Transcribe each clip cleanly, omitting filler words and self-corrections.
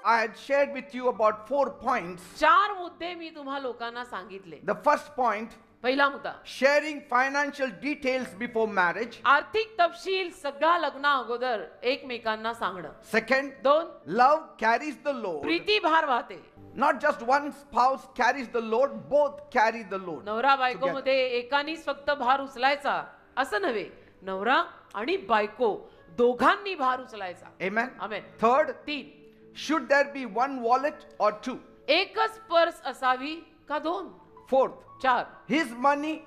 I had shared with you about 4 points. 4 मुद्दे मी तुम्हा लोकांना सांगितले. The first point, पहिला मुद्दा, sharing financial details before marriage. आर्थिक तपशील सगळा लग्ना अगोदर एकमेकांना सांगणं. Second, 2, love carries the load. Preeti भार वाहते. Not just one spouse carries the load, both carry the load. नवरा बायको मध्ये एकानीच फक्त भार उचलायचा असं नव्हे, नवरा आणि बायको दोघांनी भार उचलायचा. Amen. Amen. Third, 3, should there be one wallet or 2? एकच पर्स असावी का 2? Fourth, 4, his money,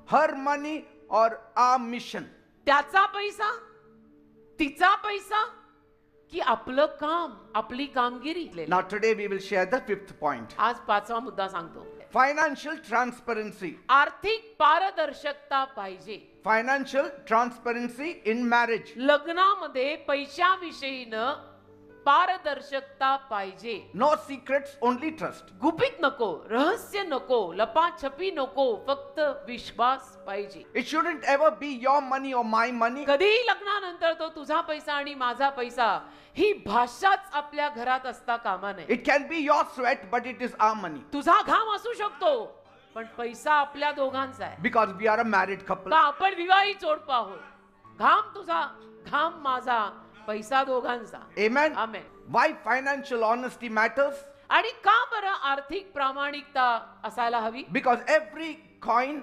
her money, or our mission? त्याचा पैसा, तिचा पैसा की आपलं काम, आपली कामगिरी. Now today we will share the 5th point. आज 5वा मुद्दा सांगतो. Financial transparency. आर्थिक पारदर्शकता पाहिजे. Financial transparency in marriage. लग्नामध्ये पैशाविषयीनं पारदर्शकता पाहिजे. No secrets, only trust. गुपित नको, रहस्य नको, लपाछपी नको, फक्त विश्वास पाहिजे. It shouldn't ever be your money or my money. कधीही लग्नानंतर तो तुझा पैसा आणि माझा पैसा ही भाषाच आपल्या घरात असता कामा नये. It can be your sweat, but it is our money. तुझा घाम असू शकतो पण पैसा आपल्या दोघांचा आहे. Because we are a married couple. का आपण विवाहित जोडपं आहोत. घाम तुझा, घाम माझा, पैसा दोघांचा. Amen. Amen. Why financial honesty matters? आणि का बरं आर्थिक प्रामाणिकता असायला हवी? Because every coin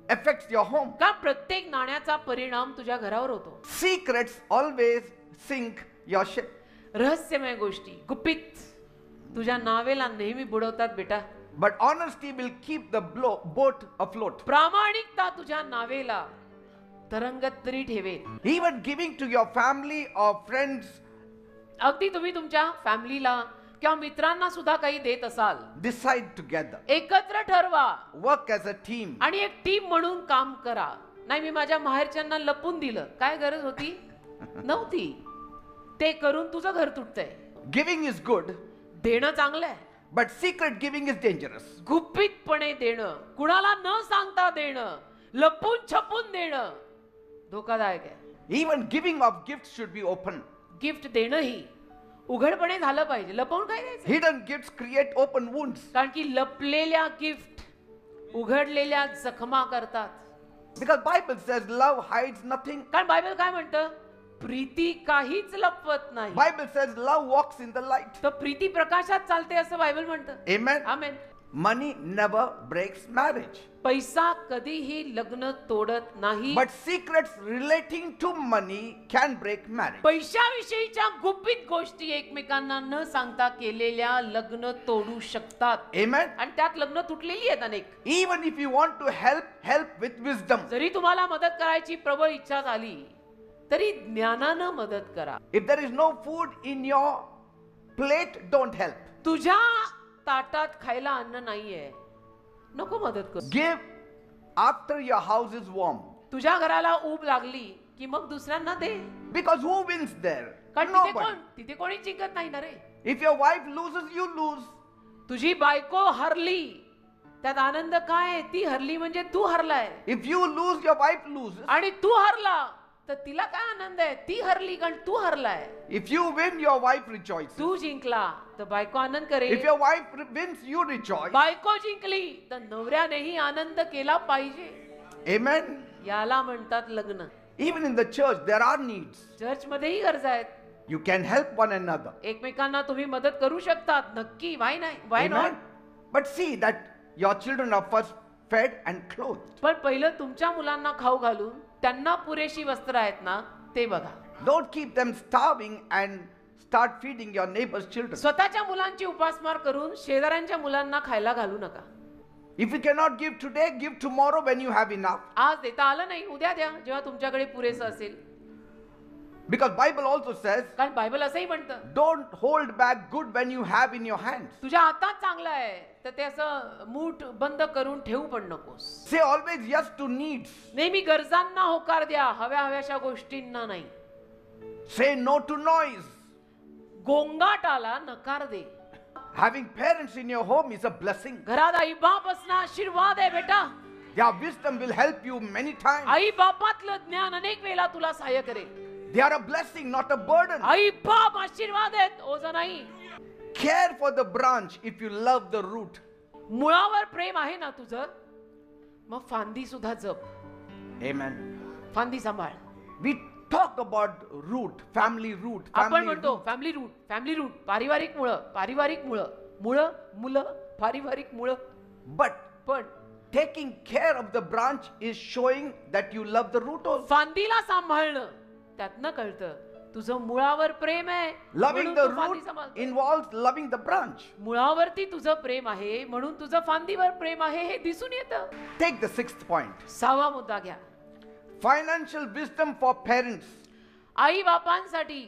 affects your home. का प्रत्येक नाण्याचा परिणाम तुझ्या घरावर होतो. Secrets always sink your ship. रहस्यमय गोष्टी गुपित तुझ्या नावेला नेहमी बुडवतात बेटा. But honesty will keep the boat afloat. प्रामाणिकता तुझ्या नावेला तरंगत तरी ठेवेल. Even giving to your family or friends. अगदी तुम्ही तुमच्या फॅमिलीला किंवा मित्रांना सुद्धा काही देत असाल, Decide together. एकत्र ठरवा. Work as a team. आणि एक टीम म्हणून काम करा. नाही मी माझ्या माहेरच्यांना लपून दिलं, काय गरज होती? नव्हती. ते करून तुझं घर तुटतंय. Giving is good. देणं चांगलं आहे. But secret giving is dangerous. गुपितपणे देणं, कुणाला न सांगता देणं, लपून छपून देणं धोकादायक आहे. Even giving of gifts should be open. Gift देणंही उघडपणे झालं पाहिजे. लपवून काय द्यायचं? Hidden gifts create open wounds. कारण की लपलेल्या गिफ्ट उघडलेल्या जखमा करतात. Because Bible says love hides nothing. कारण बायबल काय म्हणतं? प्रीती काहीच लपवत नाही. Bible says love walks in the light. तर प्रीती प्रकाशात चालते असं बायबल म्हणतं. Amen. आमेन. Money never breaks marriage. पैसा कधीही लग्न तोडत नाही. But secrets relating to money can break marriage. पैशाविषयीच्या गुपित गोष्टी एकमेकांना न सांगता केलेल्या लग्न तोडू शकतात. Amen. आणि त्यात लग्न तुटलेली आहेत अनेक. Even if you want to help with wisdom. जरी तुम्हाला मदत करायची प्रबळ इच्छा झाली तरी ज्ञानानं मदत करा. If there is no food in your plate, don't help. तुझ्या ताटात खायला अन्न नाहीये, नको मदत करू. Give after your house is warm. तुझ्या घराला ऊब लागली की मग दुसऱ्यांना दे. Because who wins there? कारण Nobody. तिथे कोणी जिंकत नाही ना रे. If your wife loses, you lose. तुझी बायको हरली त्यात आनंद काय? ती हरली म्हणजे तू हरलाय. If you lose, your wife loses. आणि तू हरला तर तिला काय आनंद आहे? ती हरली कारण तू हरलाय. If you win, your wife rejoices. तू जिंकला तर बायको आनंद करेल. If your wife wins, you rejoice. बायको जिंकली तर नवऱ्यानेही आनंद केला पाहिजे. Amen. याला म्हणतात लग्न. Even in the church, there are needs. Church मध्येही गरजा आहेत. You can help one another. एकमेकांना तुम्ही मदत करू शकतात. नक्की. Why नाही? Why not? Amen. But see that your children are first fed and clothed. पण पहिलं तुमच्या मुलांना खाऊ घालून त्यांना पुरेशी वस्त्र आहेत ना ते बघा. Don't keep them starving and start feeding your neighbor's children. स्वतःच्या मुलांची उपासमार करून शेजाऱ्यांच्या मुलांना खायला घालू नका. If you cannot give today, give tomorrow when you have enough. आज देता आलं नाही उद्या द्या जेव्हा तुमच्याकडे पुरेसं असेल. Because Bible also says, कारण बायबल असंही म्हणतं, don't hold back good when you have in your hands. तुझ्या हातात चांगलं आहे तर ते असं मूठ बंद करून ठेवू पण नकोस. Say always yes to needs. नेहमी गरजांना होकार द्या, हव्या हव्याशा गोष्टींना नाही. Say no to noise. गोंगाटाला नकार दे. Having parents in your home is a blessing. घरात आई बाप असणं आशीर्वाद आहे बेटा. Their wisdom will help you many times. आई बापातलं ज्ञान अनेक वेळा तुला सहाय्य करेल. They are a blessing, not a burden. आई बाप आशीर्वाद आहेत, ओझं नाही. Care for the branch if you love the root. मुळावर प्रेम आहे ना तुझं, मग फांदी सुद्धा जप. Amen. फांदी सांभाळ. We talk about root, family root. आपण म्हणतो फॅमिली रूट, फॅमिली रूट, पारिवारिक मुळं, पारिवारिक मुळं, मुळं, मुलं, पारिवारिक मुळं. But पण taking care of the branch is showing that you love the root also. फांदीला सांभाळणं त्यातनं कळतं तुझं मुळावर प्रेम आहे. Loving म्हणून the तू फांदी root सांभाळतो. involves loving the branch. मुळावरती तुझं प्रेम आहे म्हणून तुझं फांदीवर प्रेम आहे हे दिसून येतं. Take the 6th point. 6वा मुद्दा घ्या. Financial wisdom for parents. आई बापांसाठी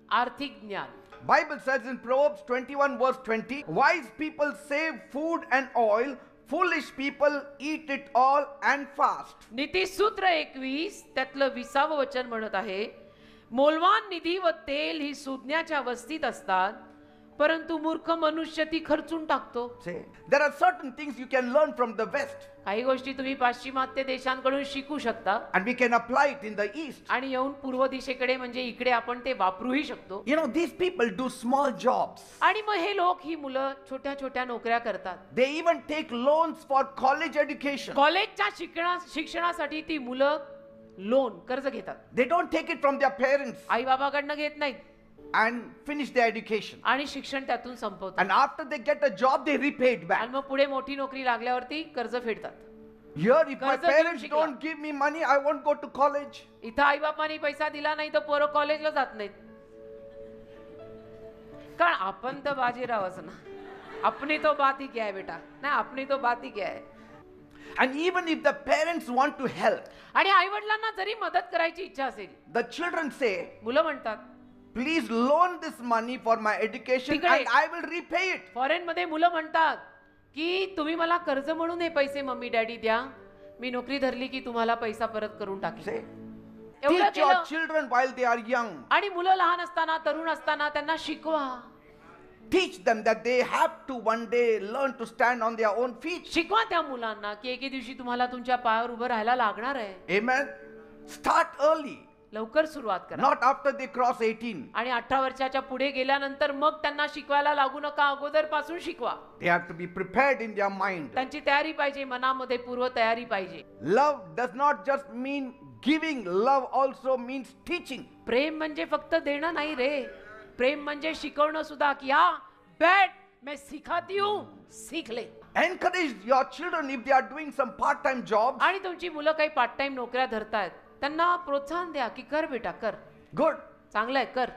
आर्थिक ज्ञान. Bible says in Proverbs 21 verse 20, wise people save food and oil, foolish people eat it all and fast. नीतिसूत्र 21 त्यातलं 20वं वचन म्हणत आहे, मोलवान निधी व तेल ही सुज्ञाच्या वस्तीत असतात, परंतु मूर्ख मनुष्य ती खर्चून टाकतो. Say, there are certain things you can learn from the West काही गोष्टी तुम्ही पाश्चिमात्य देशांकडून शिकू शकता and we can apply it in the East. आणि येऊन पूर्व दिशेकडे म्हणजे इकडे आपण ते वापरूही शकतो. You know, these people do small jobs. आणि मग हे लोक ही मुलं छोट्या छोट्या नोकऱ्या करतात. They even take loans for college education. कॉलेजच्या शिक्षणासाठी ती मुलं लोन कर्ज घेतात. They don't take it from their parents आई बाबाकडनं घेत नाहीत and finish their education. आणि शिक्षण त्यातून संपवतात. And after they get a job, they repay it back. आणि मग पुढे मोठी नोकरी लागल्यावरती कर्ज फेडतात. Here, if my कर्ज घेऊन parents शिकला. don't give me money, I won't go to college. इथं आई बापांनी पैसा दिला नाही तर पोरं कॉलेजला जात नाहीत. कारण आपण तर बाजीरावच ना. अपनी तो बात ही क्या है बेटा, नाही अपनी तो बात ही क्या है. And even if the parents want to help, आणि आई वडिलांना जरी मदत करायची इच्छा असेल, the children say, मुलं म्हणतात please loan this money for my education तिकडे. and I will repay it. Foreign मध्ये मुलं म्हणतात की तुम्ही मला कर्ज म्हणून हे पैसे मम्मी डॅडी द्या, मी नोकरी धरली की तुम्हाला पैसा परत करून टाकेन. Say, एवढं teach your केलं. children while they are young. आणि मुलं लहान असताना तरुण असताना त्यांना शिकवा. Teach them that they have to one day learn to stand on their own feet. शिकवा त्या मुलांना की एके दिवशी तुम्हाला तुमच्या पायावर उभं राहायला लागणार आहे. Amen. Start early, लवकर सुरुवात करा. not after they cross 18. आणि 18 वर्षाच्या पुढे गेल्यानंतर मग त्यांना शिकवायला लागू नका, अगोदर पासून शिकवा. They have to be prepared in their mind. त्यांची तयारी पाहिजे, मनामध्ये पूर्व तयारी पाहिजे. Love does not just mean giving, love also means teaching. प्रेम म्हणजे फक्त देणं नाही रे, प्रेम म्हणजे शिकवणं सुद्धा. की हा बैठ मैं सिखाती हूं, सीख ले. Encourage your children if they are doing some part-time jobs. आणि तुमची मुलं काही पार्ट टाइम नोकऱ्या धरतायत, त्यांना प्रोत्साहन द्या की कर बेटा कर, Good. चांगलं आहे कर,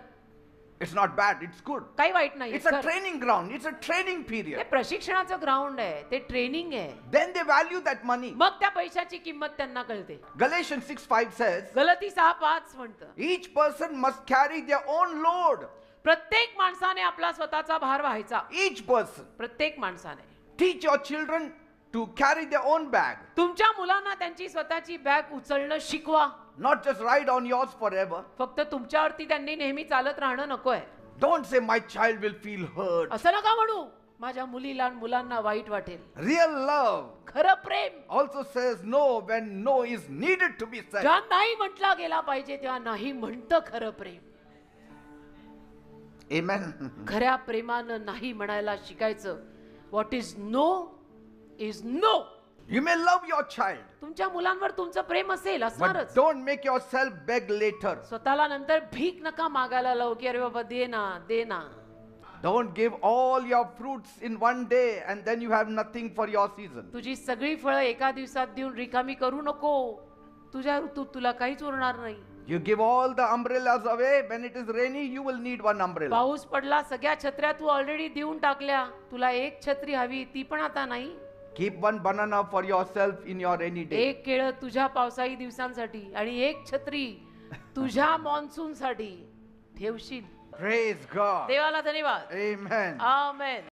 It's not bad, it's good. काही वाईट नाही. It's a training ground, it's a training ते period. प्रशिक्षणाचं ग्राउंड आहे, ते ट्रेनिंग आहे. Then they value that money. मग त्या पैशाची किंमत त्यांना कळते. Galatians 6:5 says, गलती 6:5 म्हणतं, each person must carry their own load. प्रत्येक माणसाने आपला स्वतःचा भार व्हायचा. Each person. प्रत्येक माणसाने. Teach your children to carry their own bag. तुमच्या मुलांना त्यांची स्वतःची बॅग उचलणं शिकवा. Not just ride on yours forever. फक्त तुमच्यावरती त्यांनी नेहमी चालत राहणं नकोय. Don't say my child will feel hurt. असं नका म्हणू, माझ्या मुलीला आणि मुलांना वाईट वाटेल. Real love खरं प्रेम also says no when no is needed to be said. जेव्हा नाही म्हटला गेला पाहिजे तेव्हा नाही म्हणतं खरं प्रेम. Amen. खऱ्या प्रेमानं नाही म्हणायला शिकायचं. What is no is no. You may love your child, तुमच्या मुलांवर तुमचं प्रेम असेल, but असणारच. don't make yourself beg later. स्वतःला नंतर भीक नका मागायला लावू की अरे बाबा दे ना दे ना. Don't give all your fruits in one day and then you have nothing for your season. तुझी सगळी फळं एका दिवसात देऊन रिकामी करू नको. तुझ्या ऋतूत तुला काहीच उरणार नाही. You give all the umbrellas away, when it is rainy you will need one umbrella. पाऊस पडला, सगळ्या छत्र्या तू ऑलरेडी देऊन टाकल्या, तुला एक छत्री हवी ती पण आता नाही. Keep one banana for yourself in your rainy day. एक केळं तुझ्या पावसाळी दिवसांसाठी आणि एक छत्री तुझ्या मॉन्सून साठी ठेवशील. Praise God. देवाला धन्यवाद. Amen. आमेन.